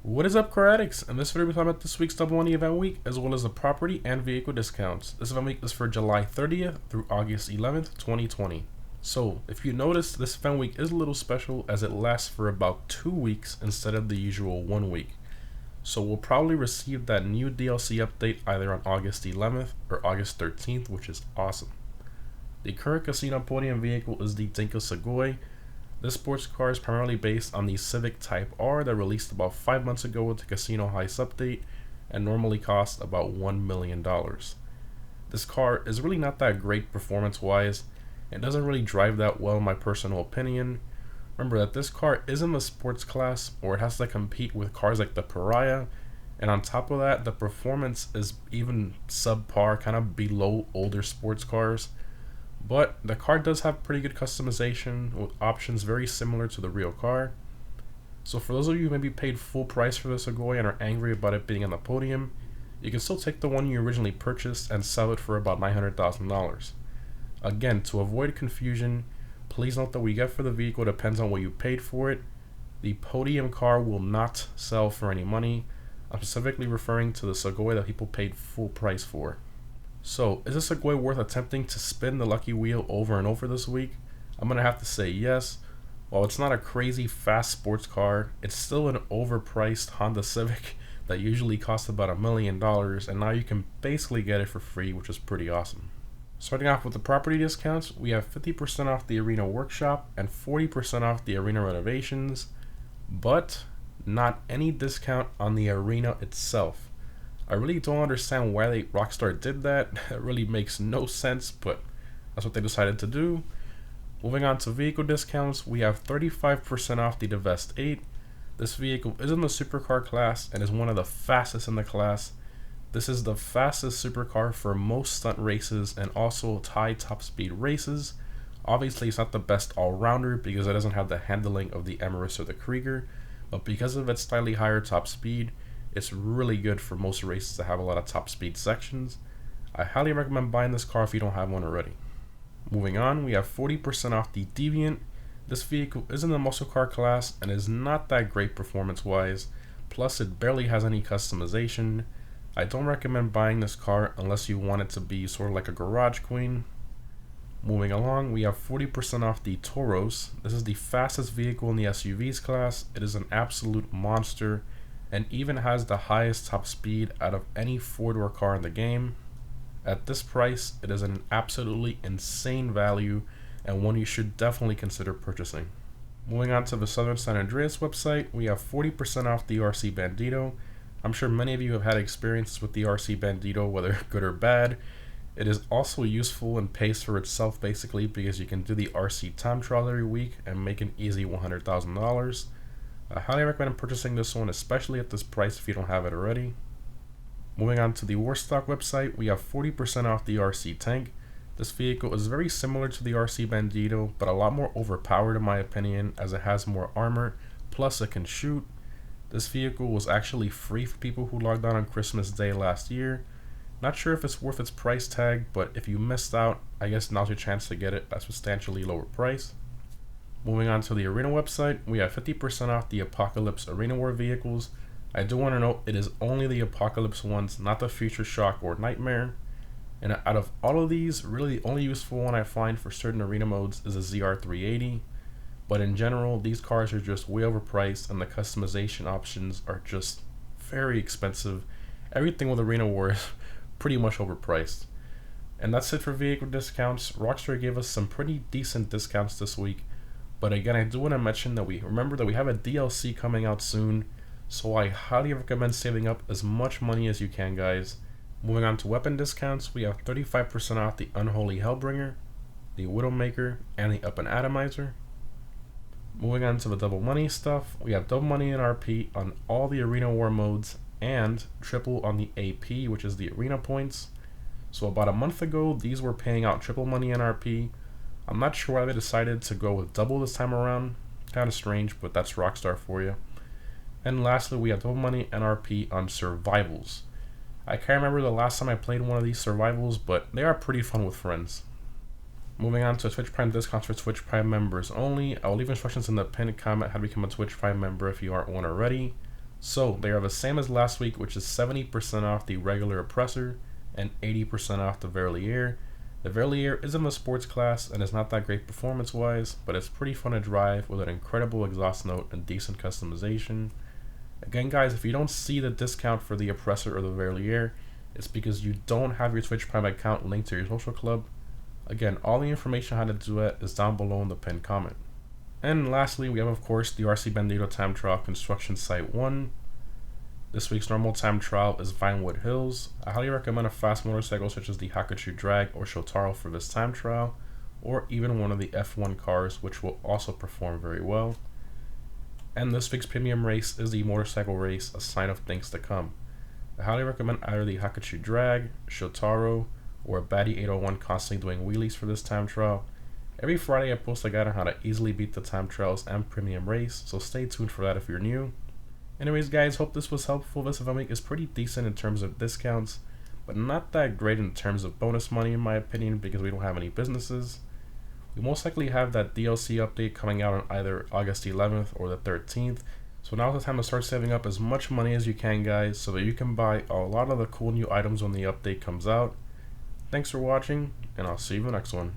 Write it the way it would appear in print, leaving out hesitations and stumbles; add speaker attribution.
Speaker 1: What is up, car addicts? In this video, we're talking about this week's Double Money event week, as well as the property and vehicle discounts. This event week is for July 30th through August 11th, 2020. So, if you noticed, this event week is a little special as it lasts for about 2 weeks instead of the usual 1 week. So we'll probably receive that new DLC update either on August 11th or August 13th, which is awesome. The current casino podium vehicle is the Dinka Sugoi. This sports car is primarily based on the Civic Type R that released about 5 months ago with the Casino Heist update and normally costs about $1 million. This car is really not that great performance-wise and doesn't really drive that well in my personal opinion. Remember that this car is in the sports class, or it has to compete with cars like the Pariah, and on top of that, the performance is even subpar, kind of below older sports cars. But the car does have pretty good customization with options very similar to the real car. So for those of you who maybe paid full price for this Sugoi and are angry about it being on the podium, you can still take the one you originally purchased and sell it for about $900,000. Again, to avoid confusion, please note that what you get for the vehicle depends on what you paid for it. The Podium Car will not sell for any money. I'm specifically referring to the Sugoi that people paid full price for. So, is this Sugoi worth attempting to spin the lucky wheel over and over this week? I'm going to have to say yes. While it's not a crazy fast sports car, it's still an overpriced Honda Civic that usually costs about $1 million, and now you can basically get it for free, which is pretty awesome. Starting off with the property discounts, we have 50% off the Arena Workshop and 40% off the Arena renovations, but not any discount on the Arena itself. I really don't understand why Rockstar did that. It really makes no sense, but that's what they decided to do. Moving on to vehicle discounts, we have 35% off the Devest 8. This vehicle is in the supercar class and is one of the fastest in the class. This is the fastest supercar for most stunt races and also high top speed races. Obviously, it's not the best all-rounder because it doesn't have the handling of the Emirates or the Krieger, but because of its slightly higher top speed, it's really good for most races that have a lot of top speed sections. I highly recommend buying this car if you don't have one already. Moving on, we have 40% off the Deviant. This vehicle is in the muscle car class and is not that great performance wise, plus it barely has any customization. I don't recommend buying this car unless you want it to be sort of like a garage queen. Moving along, we have 40% off the Toros. This is the fastest vehicle in the SUVs class. It is an absolute monster and even has the highest top speed out of any four-door car in the game. At this price, it is an absolutely insane value and one you should definitely consider purchasing. Moving on to the Southern San Andreas website, we have 40% off the RC Bandito. I'm sure many of you have had experiences with the RC Bandito, whether good or bad. It is also useful and pays for itself basically because you can do the RC time trial every week and make an easy $100,000. I highly recommend purchasing this one, especially at this price if you don't have it already. Moving on to the Warstock website, we have 40% off the RC Tank. This vehicle is very similar to the RC Bandito, but a lot more overpowered in my opinion as it has more armor, plus it can shoot. This vehicle was actually free for people who logged on Christmas Day last year. Not sure if it's worth its price tag, but if you missed out, I guess now's your chance to get it at a substantially lower price. Moving on to the Arena website, we have 50% off the Apocalypse Arena War vehicles. I do want to note it is only the Apocalypse ones, not the Future Shock or Nightmare. And out of all of these, really the only useful one I find for certain arena modes is a ZR380. But in general, these cars are just way overpriced and the customization options are just very expensive. Everything with Arena War is pretty much overpriced. And that's it for vehicle discounts. Rockstar gave us some pretty decent discounts this week. But again, I do want to mention that we have a DLC coming out soon, so I highly recommend saving up as much money as you can, guys. Moving on to weapon discounts, we have 35% off the Unholy Hellbringer, the Widowmaker, and the Up and Atomizer. Moving on to the double money stuff, we have double money in RP on all the Arena War modes and triple on the AP, which is the Arena points. So about a month ago, these were paying out triple money in RP. I'm not sure why they decided to go with double this time around. Kind of strange, but that's Rockstar for you. And lastly, we have double money NRP on survivals. I can't remember the last time I played one of these survivals, but they are pretty fun with friends. Moving on to Twitch Prime discounts for Twitch Prime members only. I will leave instructions in the pinned comment how to become a Twitch Prime member if you aren't one already. So they are the same as last week, which is 70% off the regular Oppressor and 80% off the Verlier. The Verlier is in the sports class and is not that great performance wise, but it's pretty fun to drive with an incredible exhaust note and decent customization. Again guys, if you don't see the discount for the Oppressor or the Verlier, it's because you don't have your Twitch Prime account linked to your social club. Again, all the information on how to do it is down below in the pinned comment. And lastly, we have of course the RC Bandito Time Trial Construction Site 1. This week's normal time trial is Vinewood Hills. I highly recommend a fast motorcycle such as the Hakachu Drag or Shotaro for this time trial, or even one of the F1 cars, which will also perform very well. And this week's premium race is the motorcycle race, A Sign of Things to Come. I highly recommend either the Hakachu Drag, Shotaro, or a Baddie 801 constantly doing wheelies for this time trial. Every Friday I post a guide on how to easily beat the time trials and premium race, so stay tuned for that if you're new. Anyways guys, hope this was helpful. This event week is pretty decent in terms of discounts, but not that great in terms of bonus money in my opinion because we don't have any businesses. We most likely have that DLC update coming out on either August 11th or the 13th, so now's the time to start saving up as much money as you can guys so that you can buy a lot of the cool new items when the update comes out. Thanks for watching, and I'll see you in the next one.